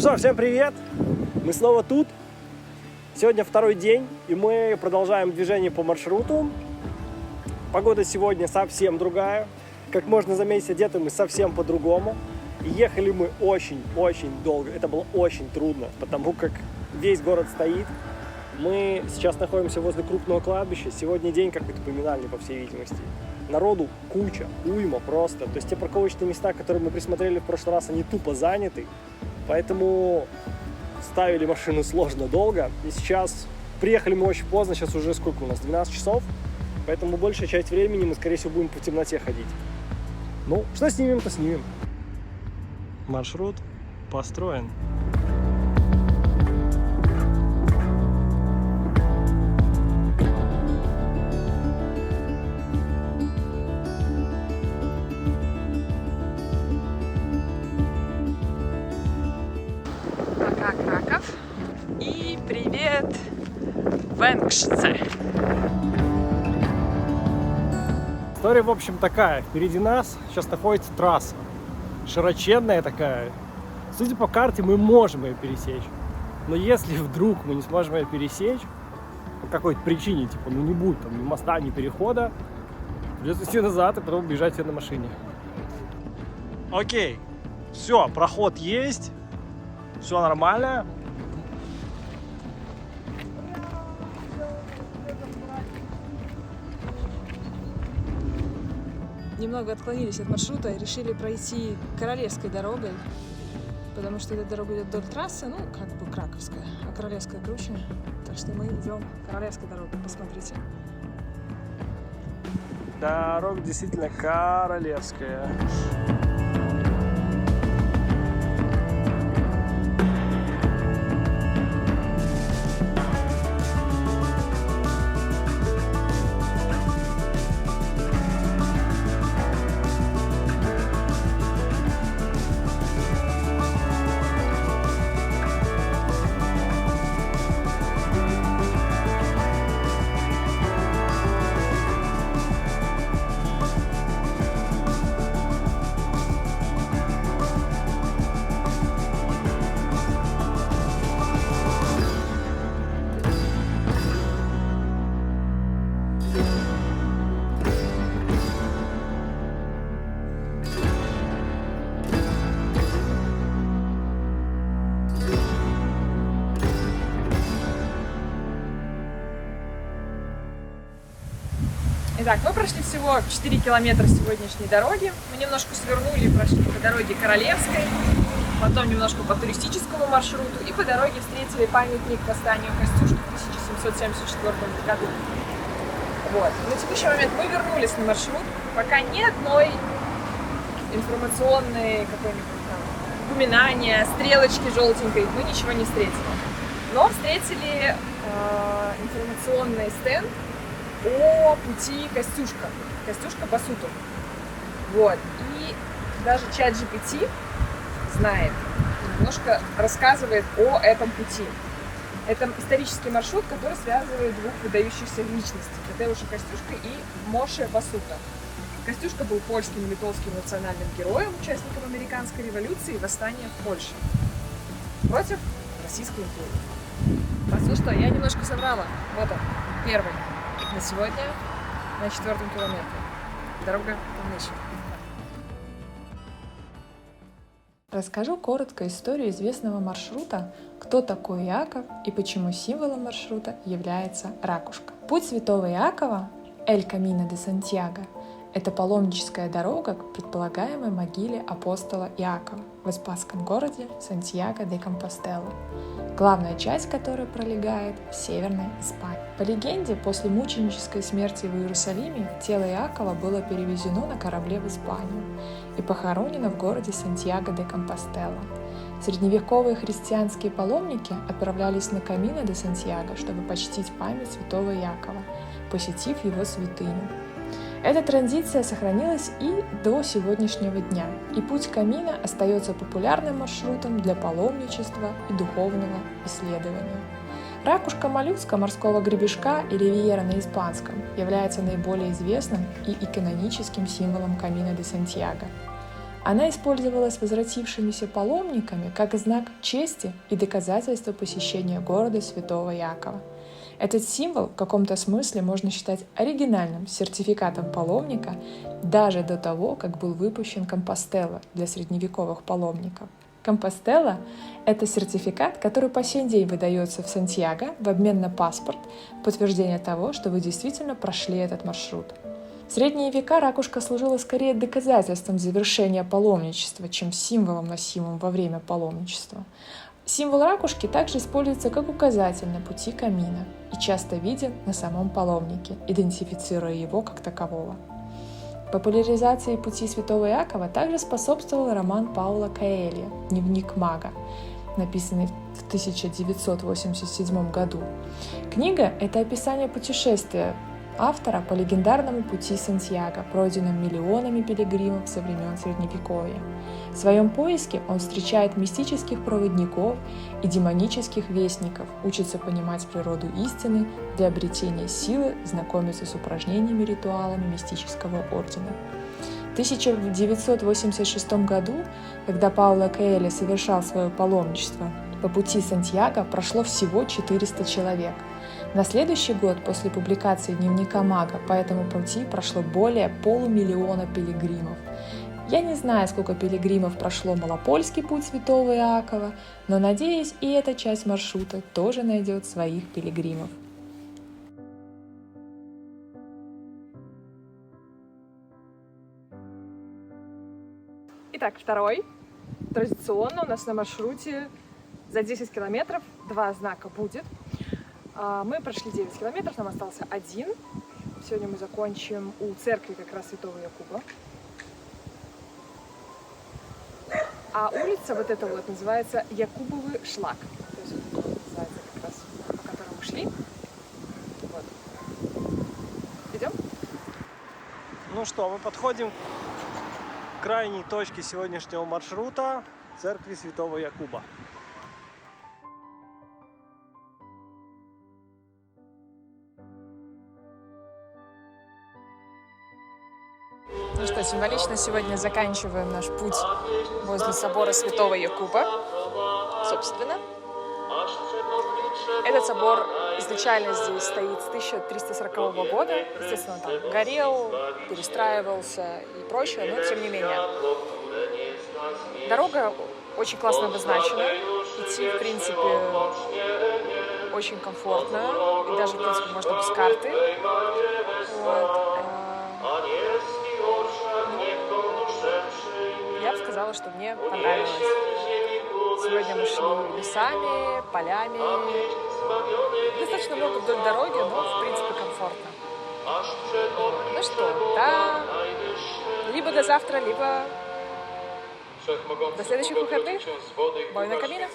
что, всем привет! Мы снова тут. Сегодня второй день, и мы продолжаем движение по маршруту. Погода сегодня совсем другая. Как можно заметить, одеты мы совсем по-другому. И ехали мы очень-очень долго. Это было очень трудно, потому как весь город стоит. Мы сейчас находимся возле крупного кладбища. Сегодня день какой-то поминальный, по всей видимости. Народу куча, уйма просто. То есть те парковочные места, которые мы присмотрели в прошлый раз, они тупо заняты. Поэтому ставили машину сложно долго. И сейчас приехали мы очень поздно. Сейчас уже сколько у нас? 12 часов. Поэтому большая часть времени мы, скорее всего, будем по темноте ходить. Ну, что снимем, то снимем. Маршрут построен. Пока Краков и привет Венгрze. История, в общем, такая. Впереди нас сейчас находится трасса. Широченная такая. Судя по карте, мы можем ее пересечь. Но если вдруг мы не сможем ее пересечь, по какой-то причине, типа, ну не будет там ни моста, ни перехода, придется идти назад и потом бежать на машине. Окей. Все, проход есть. Все нормально. Немного отклонились от маршрута и решили пройти Королевской дорогой, потому что эта дорога идет вдоль трассы, ну, как бы Краковская, а Королевская круче. Так что мы идем Королевской дорогой, посмотрите. Дорога действительно королевская. Итак, мы прошли всего 4 километра сегодняшней дороги. Мы немножко свернули, прошли по дороге Королевской, потом немножко по туристическому маршруту и по дороге встретили памятник восстанию Костюшки в 1774 году. Вот. На текущий момент мы вернулись на маршрут, пока ни одной информационной какой-нибудь там упоминания, стрелочки желтенькой, мы ничего не встретили. Но встретили информационный стенд о пути Костюшка-Басуту. Вот. И даже чат GPT знает, немножко рассказывает о этом пути. Это исторический маршрут, который связывает двух выдающихся личностей: Тадеуша Костюшка и Моше Басута. Костюшка был польским и литовским национальным героем, участником американской революции и восстания в Польше против Российской империи. Ну что, я немножко соврала. Вот он, первый. На сегодня на 4-м километре. Дорога полнейшая. Расскажу коротко историю известного маршрута, кто такой Иаков и почему символом маршрута является ракушка. Путь святого Иакова, Эль Камино де Сантьяго, это паломническая дорога к предполагаемой могиле апостола Иакова в испанском городе Сантьяго де Компостела, главная часть которой пролегает в Северной Испании. По легенде, после мученической смерти в Иерусалиме тело Иакова было перевезено на корабле в Испанию и похоронено в городе Сантьяго де Компостела. Средневековые христианские паломники отправлялись на Камино де Сантьяго, чтобы почтить память святого Иакова, посетив его святыню. Эта традиция сохранилась и до сегодняшнего дня, и путь Камино остается популярным маршрутом для паломничества и духовного исследования. Ракушка-моллюска морского гребешка и ривьера на испанском является наиболее известным и иконическим символом Камино де Сантьяго. Она использовалась возвратившимися паломниками как знак чести и доказательство посещения города Святого Якова. Этот символ в каком-то смысле можно считать оригинальным сертификатом паломника даже до того, как был выпущен Компостела для средневековых паломников. Компостела – это сертификат, который по сей день выдается в Сантьяго в обмен на паспорт, подтверждение того, что вы действительно прошли этот маршрут. В средние века ракушка служила скорее доказательством завершения паломничества, чем символом, носимым во время паломничества. Символ ракушки также используется как указатель на пути камина и часто виден на самом паломнике, идентифицируя его как такового. Популяризации пути Святого Иакова также способствовал роман Паула Коэльо «Дневник мага», написанный в 1987 году. Книга – это описание путешествия автора по легендарному пути Сантьяго, пройденным миллионами пилигримов со времен Средневековья. В своем поиске он встречает мистических проводников и демонических вестников, учится понимать природу истины для обретения силы, знакомится с упражнениями и ритуалами мистического ордена. В 1986 году, когда Пауло Коэльо совершал свое паломничество по пути Сантьяго, прошло всего 400 человек. На следующий год после публикации «Дневника мага» по этому пути прошло более 500 000 пилигримов. Я не знаю, сколько пилигримов прошло Малопольский путь Святого Иакова, но надеюсь, и эта часть маршрута тоже найдет своих пилигримов. Итак, второй. Традиционно у нас на маршруте за 10 километров 2 знака будет. Мы прошли 9 километров, нам остался 1. Сегодня мы закончим у церкви как раз Святого Якуба. А улица вот эта вот называется Якубовый шлак. То есть вот называется как раз, по которому мы шли. Вот. Идем? Ну что, мы подходим к крайней точке сегодняшнего маршрута – церкви Святого Якуба. Ну что, символично сегодня заканчиваем наш путь возле собора Святого Якуба, собственно. Этот собор изначально здесь стоит с 1340 года. Естественно, он там горел, перестраивался и прочее, но тем не менее. Дорога очень классно обозначена. Идти, в принципе, очень комфортно. И даже, в принципе, можно без карты. Вот. Я бы сказала, что мне понравилось. Сегодня мы шли лесами, полями. Достаточно много вдоль дороги, но, в принципе, комфортно. Ну что, да, либо до завтра, либо до следующих выходных. Бой на каминах.